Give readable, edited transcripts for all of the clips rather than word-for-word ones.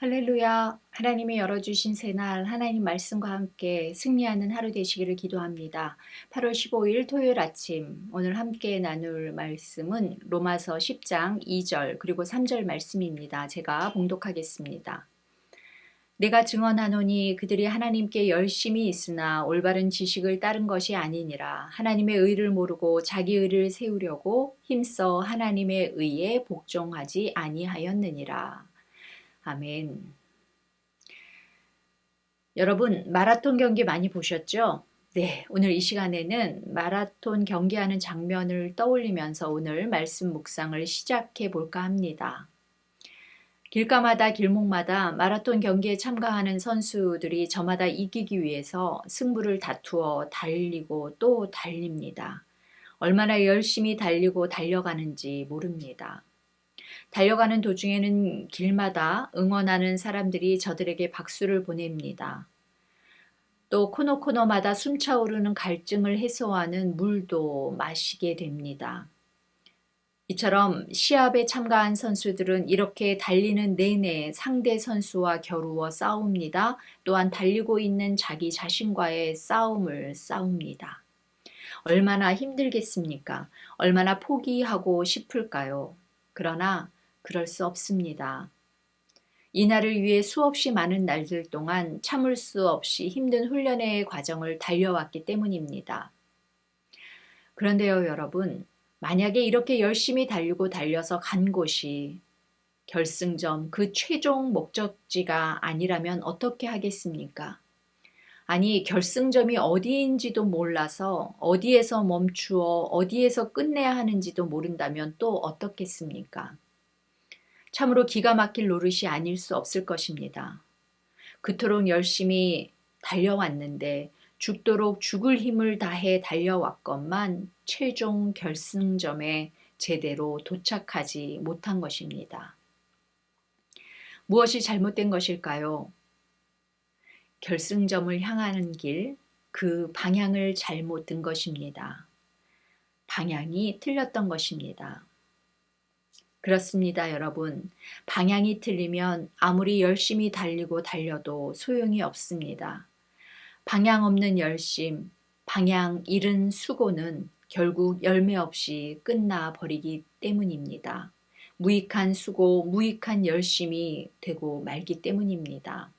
할렐루야. 하나님이 열어주신 새날 하나님 말씀과 함께 승리하는 하루 되시기를 기도합니다. 8월 15일 토요일 아침 오늘 함께 나눌 말씀은 로마서 10장 2절 그리고 3절 말씀입니다. 제가 봉독하겠습니다. 내가 증언하노니 그들이 하나님께 열심히 있으나 올바른 지식을 따른 것이 아니니라. 하나님의 의를 모르고 자기 의를 세우려고 힘써 하나님의 의에 복종하지 아니하였느니라. 아멘. 여러분, 마라톤 경기 많이 보셨죠? 네, 오늘 이 시간에는 마라톤 경기하는 장면을 떠올리면서 오늘 말씀 묵상을 시작해 볼까 합니다. 길가마다 길목마다 마라톤 경기에 참가하는 선수들이 저마다 이기기 위해서 승부를 다투어 달리고 또 달립니다. 얼마나 열심히 달리고 달려가는지 모릅니다. 달려가는 도중에는 길마다 응원하는 사람들이 저들에게 박수를 보냅니다. 또 코너코너마다 숨차오르는 갈증을 해소하는 물도 마시게 됩니다. 이처럼 시합에 참가한 선수들은 이렇게 달리는 내내 상대 선수와 겨루어 싸웁니다. 또한 달리고 있는 자기 자신과의 싸움을 싸웁니다. 얼마나 힘들겠습니까? 얼마나 포기하고 싶을까요? 그러나 그럴 수 없습니다. 이날을 위해 수없이 많은 날들 동안 참을 수 없이 힘든 훈련의 과정을 달려왔기 때문입니다. 그런데요, 여러분, 만약에 이렇게 열심히 달리고 달려서 간 곳이 결승점, 그 최종 목적지가 아니라면 어떻게 하겠습니까? 아니, 결승점이 어디인지도 몰라서 어디에서 멈추어 어디에서 끝내야 하는지도 모른다면 또 어떻겠습니까? 참으로 기가 막힐 노릇이 아닐 수 없을 것입니다. 그토록 열심히 달려왔는데 죽도록 죽을 힘을 다해 달려왔건만 최종 결승점에 제대로 도착하지 못한 것입니다. 무엇이 잘못된 것일까요? 결승점을 향하는 길, 그 방향을 잘못 든 것입니다. 방향이 틀렸던 것입니다. 그렇습니다, 여러분. 방향이 틀리면 아무리 열심히 달리고 달려도 소용이 없습니다. 방향 없는 열심, 방향 잃은 수고는 결국 열매 없이 끝나 버리기 때문입니다. 무익한 수고, 무익한 열심이 되고 말기 때문입니다.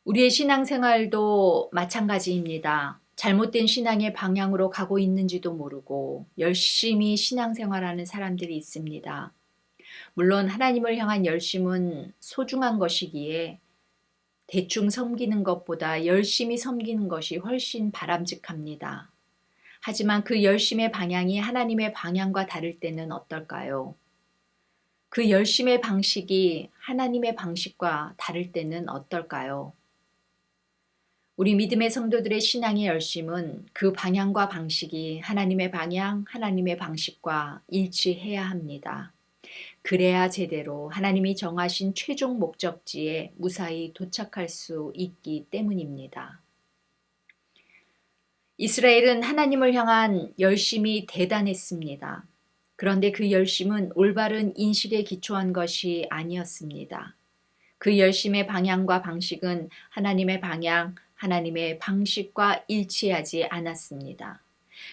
우리의 신앙생활도 마찬가지입니다. 잘못된 신앙의 방향으로 가고 있는지도 모르고 열심히 신앙생활하는 사람들이 있습니다. 물론 하나님을 향한 열심은 소중한 것이기에 대충 섬기는 것보다 열심히 섬기는 것이 훨씬 바람직합니다. 하지만 그 열심의 방향이 하나님의 방향과 다를 때는 어떨까요? 그 열심의 방식이 하나님의 방식과 다를 때는 어떨까요? 우리 믿음의 성도들의 신앙의 열심은 그 방향과 방식이 하나님의 방향, 하나님의 방식과 일치해야 합니다. 그래야 제대로 하나님이 정하신 최종 목적지에 무사히 도착할 수 있기 때문입니다. 이스라엘은 하나님을 향한 열심이 대단했습니다. 그런데 그 열심은 올바른 인식에 기초한 것이 아니었습니다. 그 열심의 방향과 방식은 하나님의 방향, 하나님의 방식과 일치하지 않았습니다.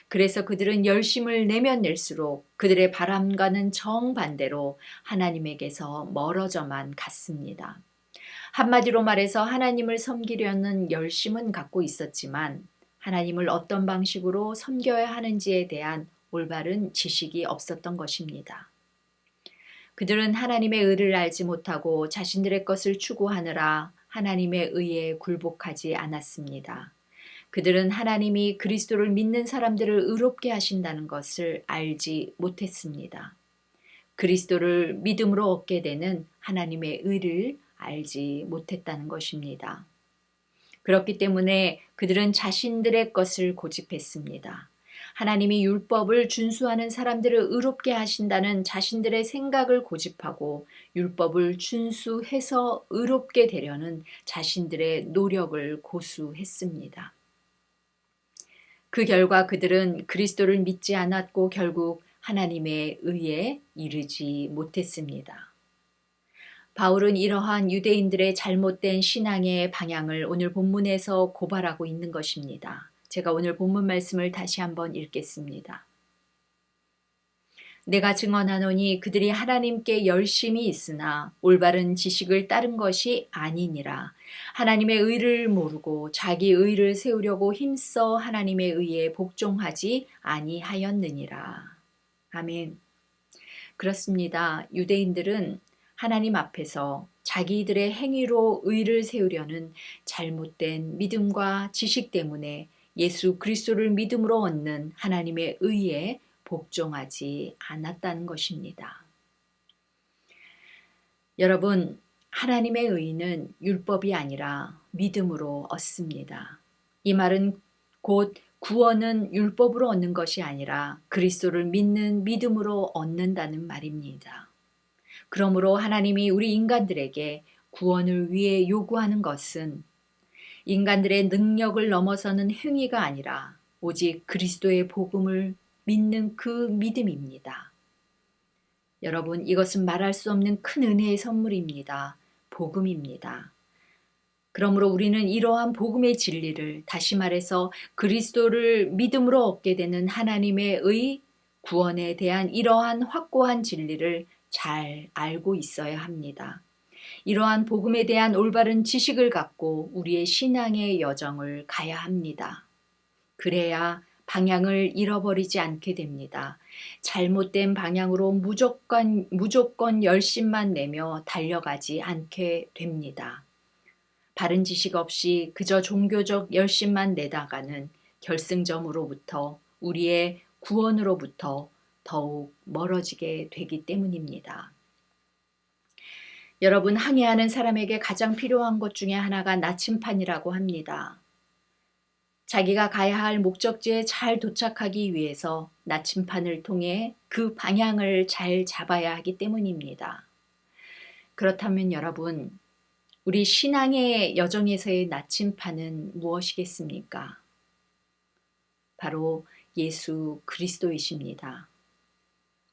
그래서 그들은 열심을 내면 낼수록 그들의 바람과는 정반대로 하나님에게서 멀어져만 갔습니다. 한마디로 말해서 하나님을 섬기려는 열심은 갖고 있었지만 하나님을 어떤 방식으로 섬겨야 하는지에 대한 올바른 지식이 없었던 것입니다. 그들은 하나님의 의를 알지 못하고 자신들의 것을 추구하느라 하나님의 의에 굴복하지 않았습니다. 그들은 하나님이 그리스도를 믿는 사람들을 의롭게 하신다는 것을 알지 못했습니다. 그리스도를 믿음으로 얻게 되는 하나님의 의를 알지 못했다는 것입니다. 그렇기 때문에 그들은 자신들의 것을 고집했습니다. 하나님이 율법을 준수하는 사람들을 의롭게 하신다는 자신들의 생각을 고집하고 율법을 준수해서 의롭게 되려는 자신들의 노력을 고수했습니다. 그 결과 그들은 그리스도를 믿지 않았고 결국 하나님의 의에 이르지 못했습니다. 바울은 이러한 유대인들의 잘못된 신앙의 방향을 오늘 본문에서 고발하고 있는 것입니다. 제가 오늘 본문 말씀을 다시 한번 읽겠습니다. 내가 증언하노니 그들이 하나님께 열심히 있으나 올바른 지식을 따른 것이 아니니라. 하나님의 의를 모르고 자기 의를 세우려고 힘써 하나님의 의에 복종하지 아니하였느니라. 아멘. 그렇습니다. 유대인들은 하나님 앞에서 자기들의 행위로 의를 세우려는 잘못된 믿음과 지식 때문에 예수 그리스도를 믿음으로 얻는 하나님의 의에 복종하지 않았다는 것입니다. 여러분, 하나님의 의는 율법이 아니라 믿음으로 얻습니다. 이 말은 곧 구원은 율법으로 얻는 것이 아니라 그리스도를 믿는 믿음으로 얻는다는 말입니다. 그러므로 하나님이 우리 인간들에게 구원을 위해 요구하는 것은 인간들의 능력을 넘어서는 행위가 아니라 오직 그리스도의 복음을 믿는 그 믿음입니다. 여러분, 이것은 말할 수 없는 큰 은혜의 선물입니다. 복음입니다. 그러므로 우리는 이러한 복음의 진리를, 다시 말해서 그리스도를 믿음으로 얻게 되는 하나님의 의, 구원에 대한 이러한 확고한 진리를 잘 알고 있어야 합니다. 이러한 복음에 대한 올바른 지식을 갖고 우리의 신앙의 여정을 가야 합니다. 그래야 방향을 잃어버리지 않게 됩니다. 잘못된 방향으로 무조건 열심만 내며 달려가지 않게 됩니다. 바른 지식 없이 그저 종교적 열심만 내다가는 결승점으로부터 우리의 구원으로부터 더욱 멀어지게 되기 때문입니다. 여러분, 항해하는 사람에게 가장 필요한 것 중에 하나가 나침판이라고 합니다. 자기가 가야 할 목적지에 잘 도착하기 위해서 나침판을 통해 그 방향을 잘 잡아야 하기 때문입니다. 그렇다면 여러분, 우리 신앙의 여정에서의 나침판은 무엇이겠습니까? 바로 예수 그리스도이십니다.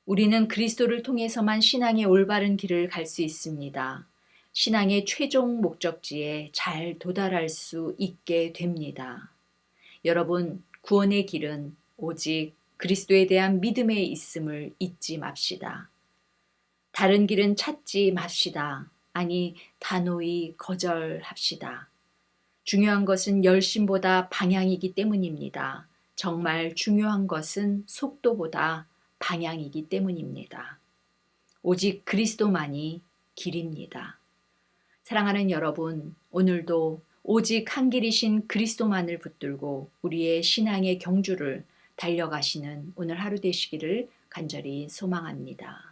우리는 그리스도를 통해서만 신앙의 올바른 길을 갈 수 있습니다. 신앙의 최종 목적지에 잘 도달할 수 있게 됩니다. 여러분, 구원의 길은 오직 그리스도에 대한 믿음에 있음을 잊지 맙시다. 다른 길은 찾지 맙시다. 아니, 단호히 거절합시다. 중요한 것은 열심보다 방향이기 때문입니다. 정말 중요한 것은 속도보다 방향이기 때문입니다. 오직 그리스도만이 길입니다. 사랑하는 여러분, 오늘도 오직 한 길이신 그리스도만을 붙들고 우리의 신앙의 경주를 달려가시는 오늘 하루 되시기를 간절히 소망합니다.